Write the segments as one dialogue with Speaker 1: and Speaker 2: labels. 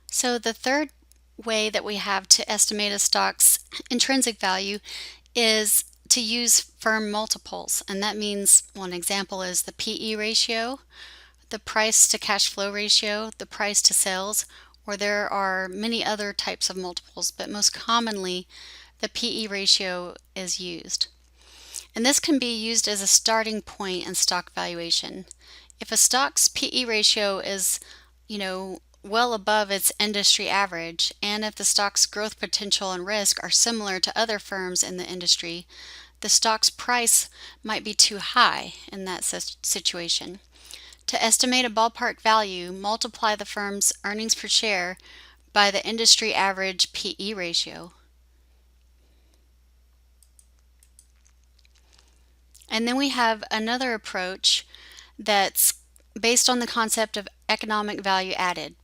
Speaker 1: So the third way that we have to estimate a stock's intrinsic value is to use firm multiples. And that means, one example is the PE ratio, the price to cash flow ratio, the price to sales, or there are many other types of multiples, but most commonly the PE ratio is used. And this can be used as a starting point in stock valuation. If a stock's PE ratio is, well above its industry average, and if the stock's growth potential and risk are similar to other firms in the industry, the stock's price might be too high in that situation. To estimate a ballpark value, multiply the firm's earnings per share by the industry average PE ratio. And then we have another approach that's based on the concept of economic value added.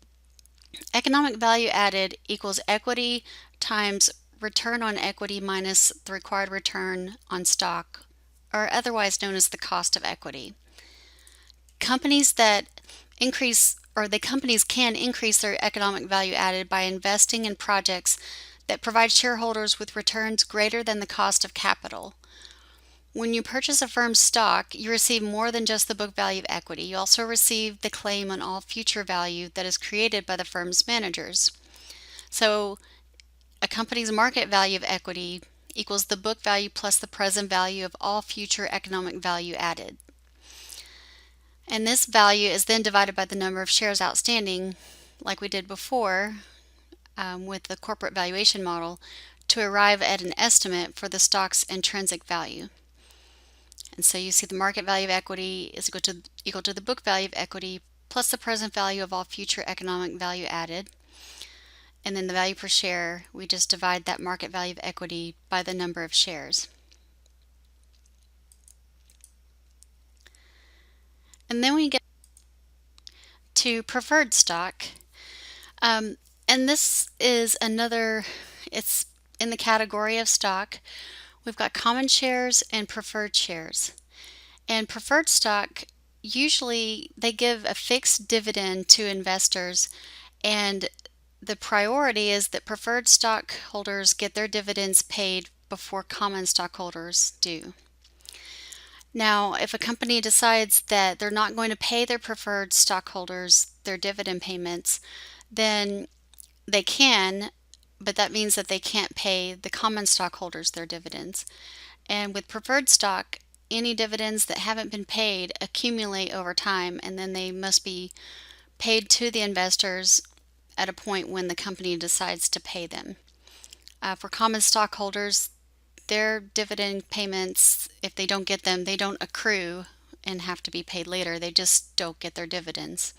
Speaker 1: Economic value added equals equity times return on equity minus the required return on stock, or otherwise known as the cost of equity. Companies can increase their economic value added by investing in projects that provide shareholders with returns greater than the cost of capital. When you purchase a firm's stock, you receive more than just the book value of equity. You also receive the claim on all future value that is created by the firm's managers. So, a company's market value of equity equals the book value plus the present value of all future economic value added. And this value is then divided by the number of shares outstanding, like we did before with the corporate valuation model, to arrive at an estimate for the stock's intrinsic value. And so you see the market value of equity is equal to the book value of equity plus the present value of all future economic value added. And then the value per share, we just divide that market value of equity by the number of shares. And then we get to preferred stock. And this is it's in the category of stock. We've got common shares and preferred shares. And preferred stock, usually they give a fixed dividend to investors, and the priority is that preferred stockholders get their dividends paid before common stockholders do. Now, if a company decides that they're not going to pay their preferred stockholders their dividend payments, then they can, but that means that they can't pay the common stockholders their dividends. And with preferred stock, any dividends that haven't been paid accumulate over time, and then they must be paid to the investors at a point when the company decides to pay them. For common stockholders, their dividend payments, if they don't get them, they don't accrue and have to be paid later. They just don't get their dividends.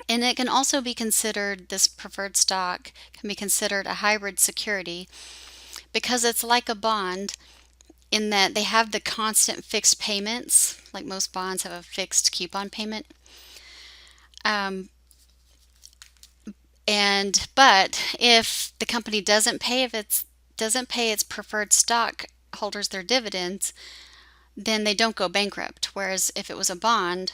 Speaker 1: And it can also be considered, this preferred stock can be considered a hybrid security because it's like a bond in that they have the constant fixed payments, like most bonds have a fixed coupon payment. But if the company doesn't pay its preferred stockholders their dividends, then they don't go bankrupt. Whereas if it was a bond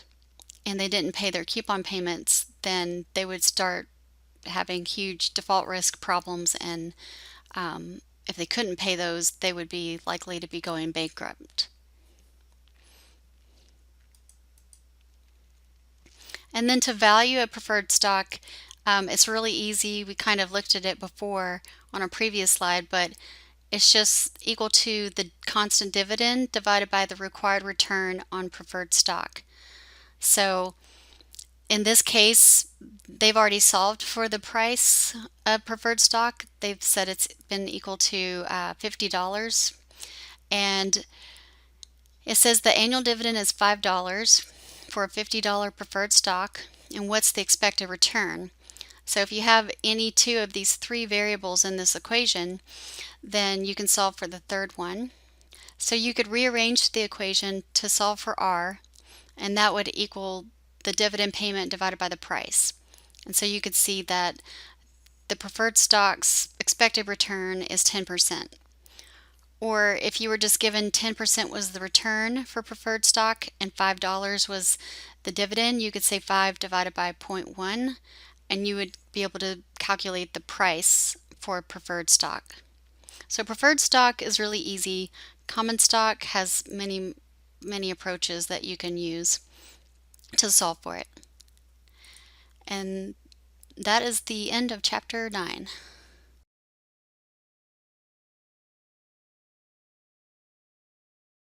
Speaker 1: and they didn't pay their coupon payments, then they would start having huge default risk problems, and if they couldn't pay those, they would be likely to be going bankrupt. And then to value a preferred stock, it's really easy. We kind of looked at it before on a previous slide, but it's just equal to the constant dividend divided by the required return on preferred stock. So in this case, they've already solved for the price of preferred stock. They've said it's been equal to $50. And it says the annual dividend is $5 for a $50 preferred stock. And what's the expected return? So if you have any two of these three variables in this equation, then you can solve for the third one. So you could rearrange the equation to solve for R, and that would equal the dividend payment divided by the price. And so you could see that the preferred stock's expected return is 10%. Or if you were just given 10% was the return for preferred stock and $5 was the dividend, you could say 5 divided by 0.1, and you would be able to calculate the price for preferred stock. So preferred stock is really easy. Common stock has many approaches that you can use to solve for it. And that is the end of chapter 9.